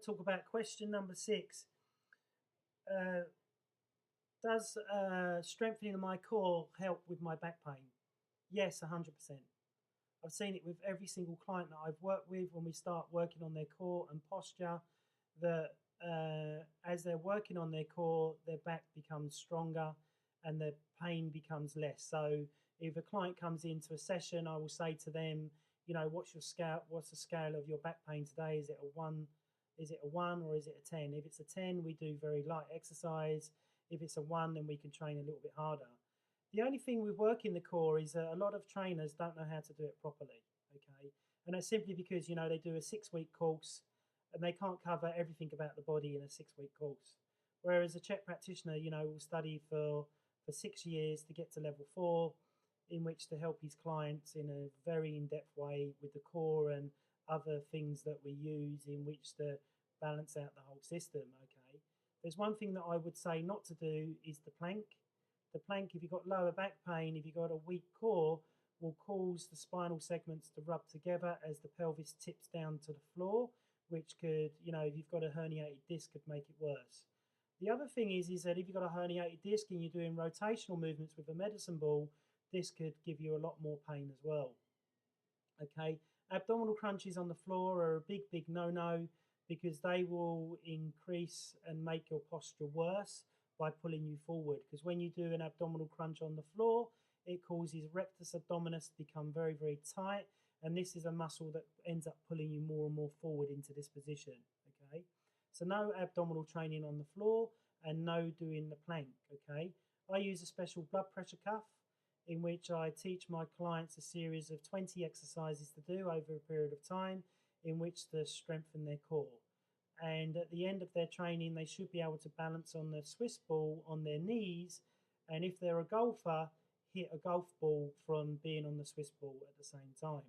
Talk about question number 6. Uh, does strengthening my core help with my back pain? Yes, 100%. I've seen it with every single client that I've worked with when we start working on their core and posture, that as they're working on their core, their back becomes stronger and their pain becomes less. So if a client comes into a session, I will say to them, you know, what's your scale? What's the scale of your back pain today? Is it a 1? Is it a 1 or is it a 10? If it's a 10, we do very light exercise. If it's a 1, then we can train a little bit harder. The only thing with working the core is that a lot of trainers don't know how to do it properly, okay? And that's simply because, you know, they do a 6-week course and they can't cover everything about the body in a 6-week course. Whereas a Chek practitioner, you know, will study for 6 years to get to level 4, in which to help his clients in a very in-depth way with the core and other things that we use in which to balance out the whole system, okay? There's one thing that I would say not to do is the plank. The plank, if you've got lower back pain, if you've got a weak core, will cause the spinal segments to rub together as the pelvis tips down to the floor, which could, you know, if you've got a herniated disc, could make it worse. The other thing is that if you've got a herniated disc and you're doing rotational movements with a medicine ball, this could give you a lot more pain as well. Okay, abdominal crunches on the floor are a big, big no-no because they will increase and make your posture worse by pulling you forward. Because when you do an abdominal crunch on the floor, it causes rectus abdominis to become very, very tight. And this is a muscle that ends up pulling you more and more forward into this position. Okay, so no abdominal training on the floor and no doing the plank. Okay, I use a special blood pressure cuff in which I teach my clients a series of 20 exercises to do over a period of time in which to strengthen their core. And at the end of their training, they should be able to balance on the Swiss ball on their knees. And if they're a golfer, hit a golf ball from being on the Swiss ball at the same time.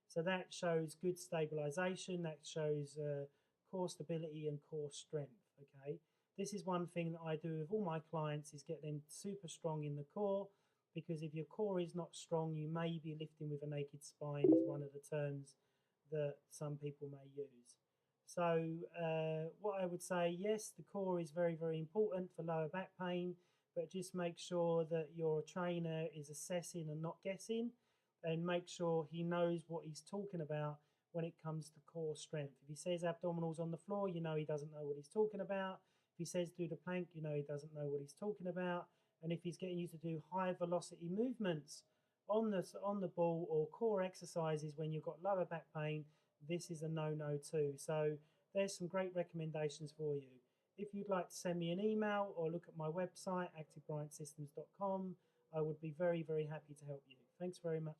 So that shows good stabilization, that shows core stability and core strength, okay? This is one thing that I do with all my clients is get them super strong in the core, because if your core is not strong, you may be lifting with a naked spine is one of the terms that some people may use. So what I would say, yes, the core is very, very important for lower back pain, but just make sure that your trainer is assessing and not guessing, and make sure he knows what he's talking about when it comes to core strength. If he says abdominals on the floor, you know he doesn't know what he's talking about. If he says do the plank, you know he doesn't know what he's talking about. And if he's getting you to do high velocity movements on the ball or core exercises when you've got lower back pain, this is a no-no too. So there's some great recommendations for you. If you'd like to send me an email or look at my website, activebryantsystems.com, I would be very, very happy to help you. Thanks very much.